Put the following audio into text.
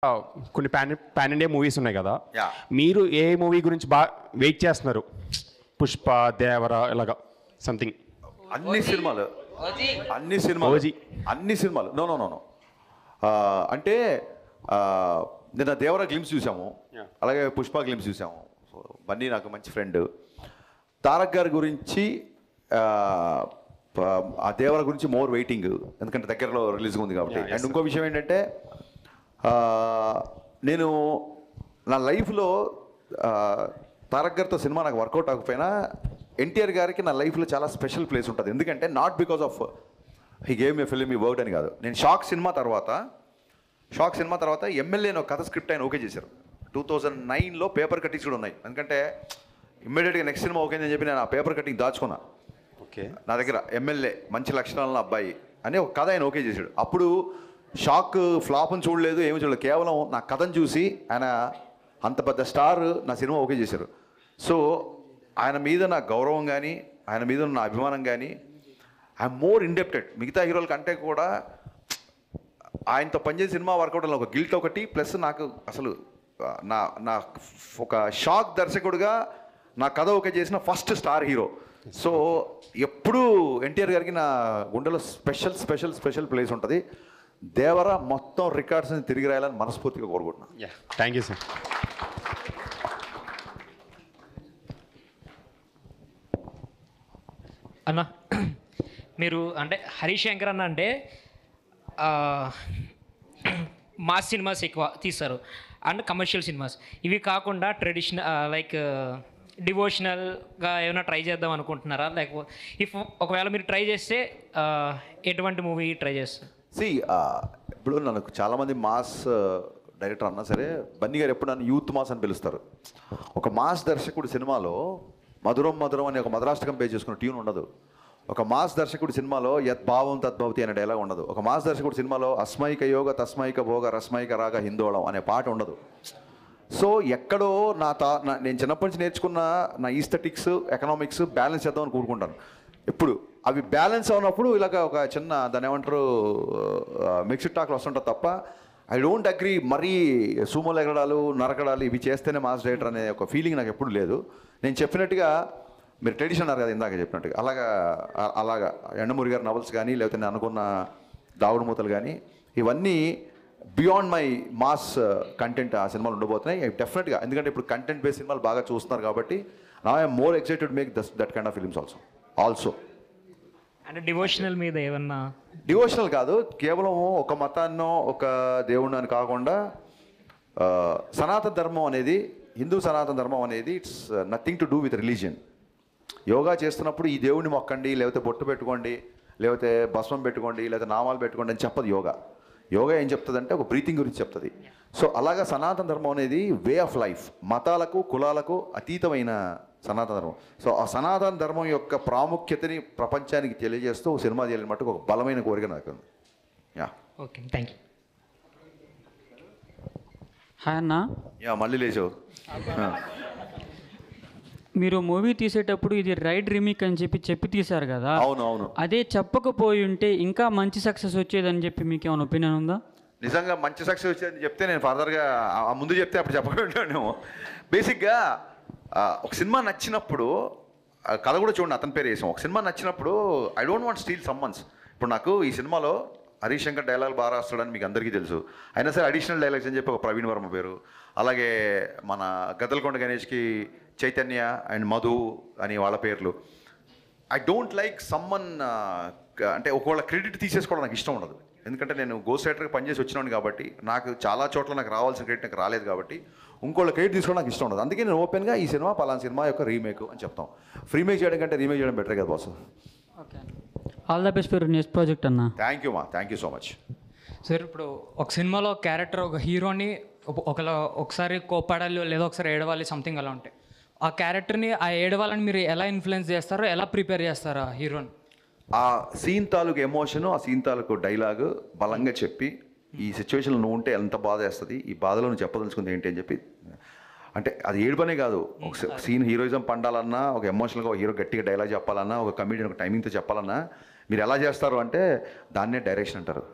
కొన్ని pan India movies ఉన్నాయి కదా. యా. మీరు ఏ మూవీ గురించి బాగా వెయిట్ చేస్తున్నారు? పుష్ప, దేవర ఇలాగా సంథింగ్. అన్ని సినిమాలు ఓజీ. అన్ని సినిమాలు నో నో నో నో అంటే నిన్న దేవర గ్లిమ్స్ చూసాము, అలాగే పుష్ప గ్లిమ్స్ చూసాము. సో బన్నీ నాకు మంచి ఫ్రెండ్. తారక్ గారి గురించి ఆ దేవర గురించి మోర్ వెయిటింగ్, ఎందుకంటే దగ్గరలో రిలీజ్గా ఉంది కాబట్టి. అండ్ ఇంకో విషయం ఏంటంటే నేను నా లైఫ్లో తారక్ గారితో సినిమా నాకు వర్కౌట్ అవ్వకపోయినా ఎన్టీఆర్ గారికి నా లైఫ్లో చాలా స్పెషల్ ప్లేస్ ఉంటుంది. ఎందుకంటే not because of he gave me film, ఈ వర్క్ అని కాదు. నేను షాక్ సినిమా తర్వాత ఎమ్మెల్యే ఒక కథ స్క్రిప్ట్ ఆయన ఓకే చేశారు. 2009లో పేపర్ కట్టింగ్స్ కూడా ఉన్నాయి. ఎందుకంటే ఇమ్మీడియట్గా నెక్స్ట్ సినిమా ఓకే అని చెప్పి నేను ఆ పేపర్ కట్టింగ్ దాచుకున్నా. ఓకే, నా దగ్గర ఎమ్మెల్యే మంచి లక్షణాలను అబ్బాయి అని ఒక కథ ఆయన ఓకే చేశాడు. అప్పుడు షాక్ ఫ్లాప్ని చూడలేదు, ఏమి చూడలేదు, కేవలం నా కథను చూసి ఆయన అంత పెద్ద స్టార్ నా సినిమా ఓకే చేశారు. సో ఆయన మీద నా గౌరవం కానీ, ఆయన మీద నా అభిమానం కానీ, ఐఎమ్ మోర్ ఇండెప్టెడ్. మిగతా హీరోల కంటే కూడా ఆయనతో పనిచేసే సినిమా వర్కౌట్ ఒక గిల్ట్ ఒకటి, ప్లస్ నాకు అసలు నా నా ఒక షాక్ దర్శకుడిగా నా కథ ఓకే చేసిన ఫస్ట్ స్టార్ హీరో. సో ఎప్పుడూ ఎన్టీఆర్ గారికి నా గుండెలో స్పెషల్ స్పెషల్ స్పెషల్ ప్లేస్ ఉంటుంది. దేవర మొత్తం రికార్డ్స్ని తిరిగి రాయాలని మనస్ఫూర్తిగా కోరుకుంటున్నాను. Thank you sir. అన్న, మీరు అంటే హరీష్ శంకర్ అన్న అంటే మాస్ సినిమాస్ ఎక్కువ తీస్తారు అండ్ కమర్షియల్ సినిమాస్. ఇవి కాకుండా ట్రెడిషనల్ లైక్ డివోషనల్గా ఏమైనా ట్రై చేద్దాం అనుకుంటున్నారా? లేకపోతే ఒకవేళ మీరు ట్రై చేస్తే ఎటువంటి మూవీ ట్రై చేస్తారు? ఇప్పుడు నాకు చాలామంది మాస్ డైరెక్టర్ అన్నా సరే, బన్నీ గారు ఎప్పుడు నన్ను యూత్ మాస్ అని పిలుస్తారు. ఒక మాస్ దర్శకుడు సినిమాలో మధురం మధురం అనే ఒక మద్రాష్టకం పే చేసుకున్న ట్యూన్ ఉండదు. ఒక మాస్ దర్శకుడు సినిమాలో యద్భావం తద్భవతి అనే డైలాగ్ ఉండదు. ఒక మాస్ దర్శకుడు సినిమాలో అస్మైక యోగ తస్మైక భోగ రస్మైక రాగ హిందోళం అనే పాట ఉండదు. సో ఎక్కడో నేను చిన్నప్పటి నుంచి నేర్చుకున్న నా ఈస్థెటిక్స్, ఎకనామిక్స్ బ్యాలెన్స్ చేద్దామని కోరుకుంటాను. ఎప్పుడు అవి బ్యాలెన్స్ అవునప్పుడు ఇలాగ ఒక చిన్న దాని ఏమంటారు మిక్స్డ్ టాక్లు వస్తుంటుంది తప్ప ఐ డోంట్ అగ్రీ మరీ సూమోలు ఎగరడాలు నరకడాలు ఇవి చేస్తేనే మాస్ డైరెక్టర్ అనే ఒక ఫీలింగ్ నాకు ఎప్పుడు లేదు. నేను చెప్పినట్టుగా మీరు ట్రెడిషన్ అన్నారు కదా ఇందాక చెప్పినట్టుగా, అలాగా ఎండమూరి గారి నవల్స్ కానీ, లేకపోతే నేను అనుకున్న దావుడు మూతలు కానీ, ఇవన్నీ బియాండ్ మై మాస్ కంటెంట్ ఆ సినిమాలు ఉండబోతున్నాయి డెఫినెట్గా. ఎందుకంటే ఇప్పుడు కంటెంట్ బేస్ సినిమాలు బాగా చూస్తున్నారు కాబట్టి నా I'm more excited make that kind of films also. అంటే డివోషనల్ మీద ఏమన్నా? డివోషనల్ కాదు, కేవలం ఒక మతాన్నో ఒక దేవుడిని అని కాకుండా సనాతన ధర్మం అనేది, హిందూ సనాతన ధర్మం అనేది it's nothing to do with religion. Yoga చేస్తున్నప్పుడు ఈ దేవుడిని మొక్కండి, లేకపోతే బొట్టు పెట్టుకోండి, లేకపోతే భస్మం పెట్టుకోండి, లేకపోతే నామాలు పెట్టుకోండి అని చెప్పదు యోగా. యోగా ఏం చెప్తుందంటే ఒక బ్రీతింగ్ గురించి చెప్తుంది. సో అలాగా సనాతన ధర్మం అనేది వే ఆఫ్ లైఫ్, మతాలకు కులాలకు అతీతమైన సనాతన ధర్మం. సో ఆ సనాతన ధర్మం యొక్క ప్రాముఖ్యతని ప్రపంచానికి తెలియజేస్తూ సినిమా చేయాలని మటుకు ఒక బలమైన కోరిక నాకు ఉంది. Okay, thank you. హాయ్ అన్న. మళ్ళీ లేచావు. మీరు మూవీ తీసేటప్పుడు ఇది రైడ్ రీమేక్ అని చెప్పి తీశారు కదా. అవును. అదే చెప్పకపోయి ఉంటే ఇంకా మంచి సక్సెస్ వచ్చేదని చెప్పి మీకు ఏమైనా ఒపీనియన్ ఉందా? నిజంగా మంచి సక్సెస్ వచ్చేదని చెప్తే నేను ఫర్దర్గా ముందు చెప్తే అప్పుడు చెప్పకుండా. బేసిక్గా ఒక సినిమా నచ్చినప్పుడు కథ కూడా చూడండి, అతని పేరు వేసాం. ఒక సినిమా నచ్చినప్పుడు I don't want steal summons. ఇప్పుడు నాకు ఈ సినిమాలో హరీష్ శంకర్ డైలాగ్ బాగా రాస్తాడని మీకు అందరికీ తెలుసు. అయినా సరే అడిషనల్ డైలాగ్స్ అని చెప్పి ఒక ప్రవీణ్ వర్మ పేరు, అలాగే మన గద్దలకొండ గణేష్కి చైతన్య అండ్ మధు అని వాళ్ళ పేర్లు. ఐ డోంట్ లైక్ సమ్మన్ అంటే ఒకవేళ క్రెడిట్ తీసేసుకోవడం నాకు ఇష్టం ఉండదు. ఎందుకంటే నేను గోస్ట్ రైటర్గా పనిచేసి వచ్చినాను కాబట్టి నాకు చాలా చోట్ల నాకు రావాల్సిన క్రెడిట్ నాకు రాలేదు కాబట్టి ఇంకోళ్ళ క్రెడిట్ తీసుకోవడం నాకు ఇష్టం ఉండదు. అందుకే నేను ఓపెన్గా ఈ సినిమా పలానా సినిమా యొక్క రీమేక్ అని చెప్తాం. ఫ్రీమేక్ చేయడం కంటే రీమేక్ చేయడం బెటర్ కదా boss. Okay, all the best for next project అన్న. Thank you so much. Sir, ఇప్పుడు ఒక సినిమాలో క్యారెక్టర్ ఒక హీరోని ఒకసారి కోపాడాలి లేదా ఒకసారి ఏడవాలి సంథింగ్ అలా ఉంటాయి. ఆ క్యారెక్టర్ని ఆ ఏడవాలని మీరు ఎలా ఇన్ఫ్లుయెన్స్ చేస్తారో, ఎలా ప్రిపేర్ చేస్తారో ఆ హీరోని? ఆ సీన్ తాలూకు ఎమోషను, ఆ సీన్ తాలూకు డైలాగు బలంగా చెప్పి ఈ సిచ్యువేషన్లో నువ్వు ఉంటే ఎంత బాధ వేస్తుంది, ఈ బాధలో నువ్వు చెప్పదలుచుకుంది ఏంటి అని చెప్పి, అంటే అది ఏడుపనే కాదు, ఒక సీన్ హీరోయిజం పండాలన్నా, ఒక ఎమోషనల్గా ఒక హీరో గట్టిగా డైలాగ్ చెప్పాలన్నా, ఒక కమెడియన్ ఒక టైమింగ్తో చెప్పాలన్నా మీరు ఎలా చేస్తారు అంటే దాన్నే డైరెక్షన్ అంటారు.